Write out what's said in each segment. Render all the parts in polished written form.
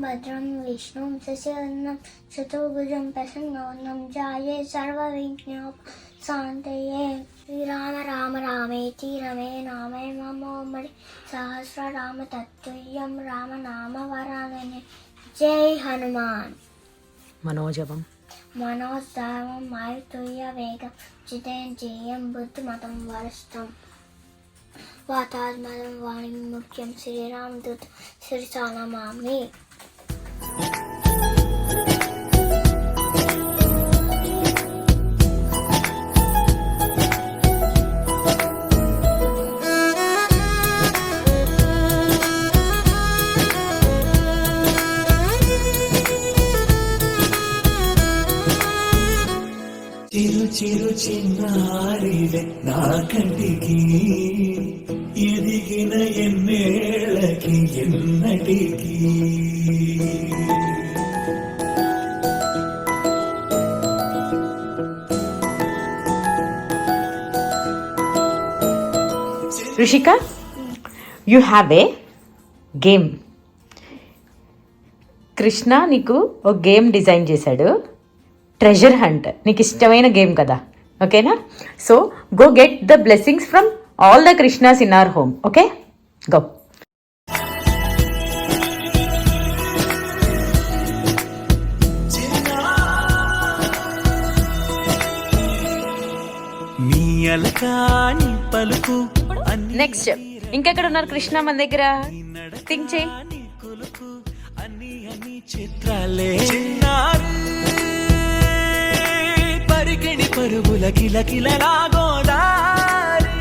భద్రం విష్ణుం శశివర్ణం చతుర్భుజం ప్రసన్నవదనం ధ్యాయే సర్వవిఘ్నోపశాంతయే. శ్రీరామ రామ రామేతి రమే నామే మమోమరి సహస్రనామ తత్తుల్యం రామ నామ వరాననే. జై హనుమాన్. మనోజవం మనోజావం మారుతుల్య వేగం జితేంద్రియం బుద్ధిమతం వరిష్టం వాతాత్మజం వాణి ముఖ్యం శ్రీరామదూత శిరసా నమామి. చిరు చిన్నారివే నా కంటికి ఎదిగిన ఎన్నేళ్ళకి ఎన్నటికి Rushika, you have a game. Krishna నీకు ఒక గేమ్ డిజైన్ చేశాడు, ట్రెజర్ హంట్. నీకు ఇష్టమైన గేమ్ కదా, ఓకేనా? So go get the blessings from all the Krishnas in our home. Okay, go. Next ఇంకెక్కడ ఉన్నారు కృష్ణ మన దగ్గర? థింక్ చేయి. చిత్రాలే పరికిణి పరుగుల కిలకిలలా గోదారి.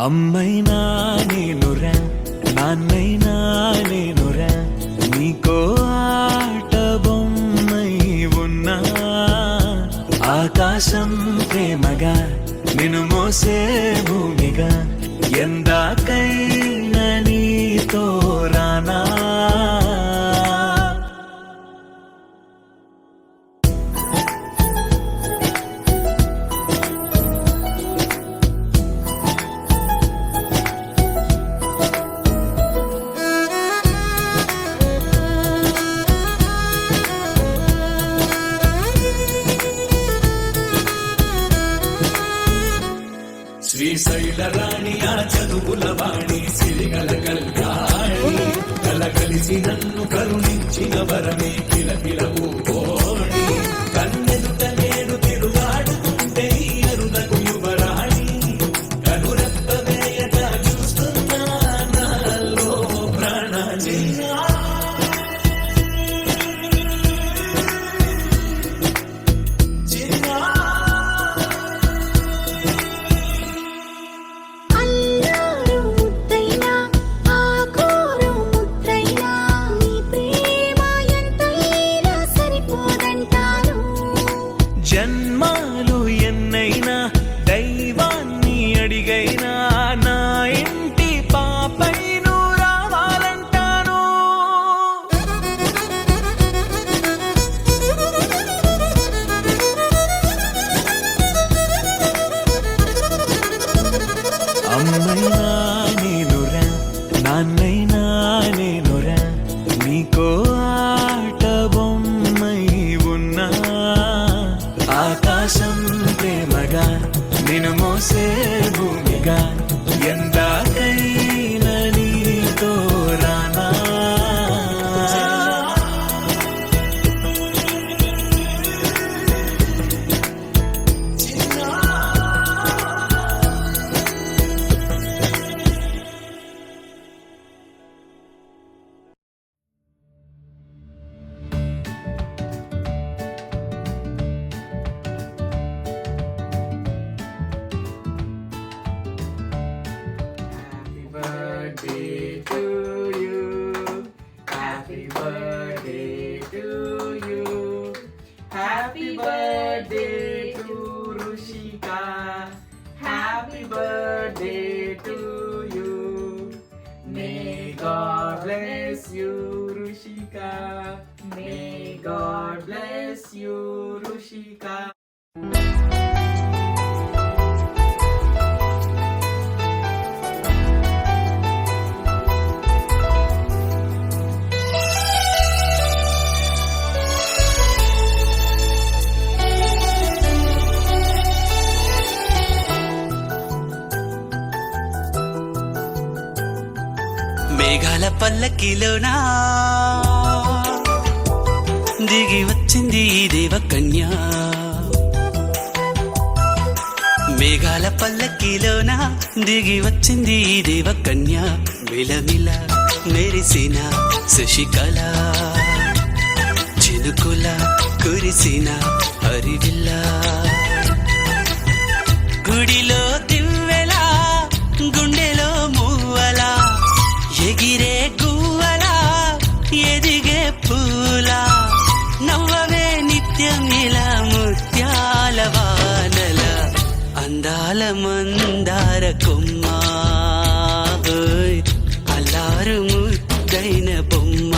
అమ్మైనా నేనురా నాన్నైనా నేనురా నీకో ఆట బొమ్మై ఉన్నా. ఆకాశం ప్రేమగా నిన్ను మోసే భూమిగా ఎందాకైనా నీతో రానా. శ్రీశైల రాణి ఆ చదువుల వాణి సిరిగల కల్యాణి కలగలిసి నన్ను కరుణించిన వరమే కిలకిల ఊడి. కన్నెదుట నేను తిరుగాడుతుంటే అరుణకు యువరాణి కనురెప్ప వేయట చూస్తున్నా నాలో ప్రాణాన్ని. జన్మాలు ఎన్నైనా దైవాన్ని అడిగైనా నా ఇంటి పాపై నువ్వు రావాలంటాను. అమ్మైనా నేనురా నాన్నైనా నేనురా నీకో ఆట బొమ్మై ఉన్నా. ఆకాశం ప్రేమగా నిన్ను మోసే భూమిగా ఎందాకైనా నీతో రానా. Happy birthday to Rushika. Happy birthday to you. May God bless you, Rushika. May God bless you, Rushika. మేఘాల పల్లకిలోనా దిగి వచ్చింది ఈ దేవకన్య మేఘాల పల్లకిలోన దిగి వచ్చింది ఈ దేవకన్య మిలమిల మెరిసిన శశికళ చినుకుల కురిసిన హరివిల్ల గుడిలో దివ్వెలా గుండెలో మూవలా ఎగిరే గువ్వలా ఎదిగే పూలా నవ్వవే నిత్యం ఇలా ముత్యాల వానల అందాల మందార కొమ్మ ఓయ్ అల్లారు ముద్దైన బొమ్మ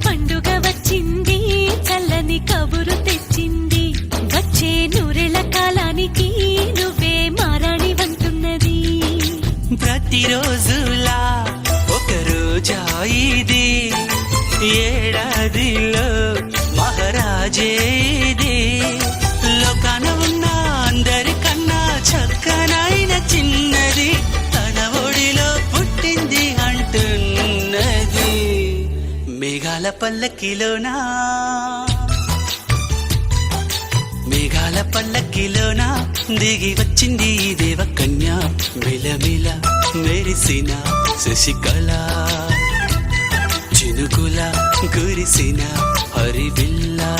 పండుగ వచ్చింది చల్లని కబురు తెచ్చింది వచ్చే నూరెళ్ళ కాలానికి నువ్వే మారాణి వంతున్నది ప్రతిరోజులా ఒక రోజా ఇది ఏడాదిలో మహారాజే ఇది లోకాన ఉన్న అందరికన్నా చక్కనైన చిన్నది తన ఒడిలో పుట్టింది అంటున్నది మేఘాల పల్లకిలోనా మేఘాల పల్లకిలోనా దిగి వచ్చింది ఈ దేవకన్య మిలమిల మెరిసిన శశికళ చినుకుల కురిసిన హరివిల్లా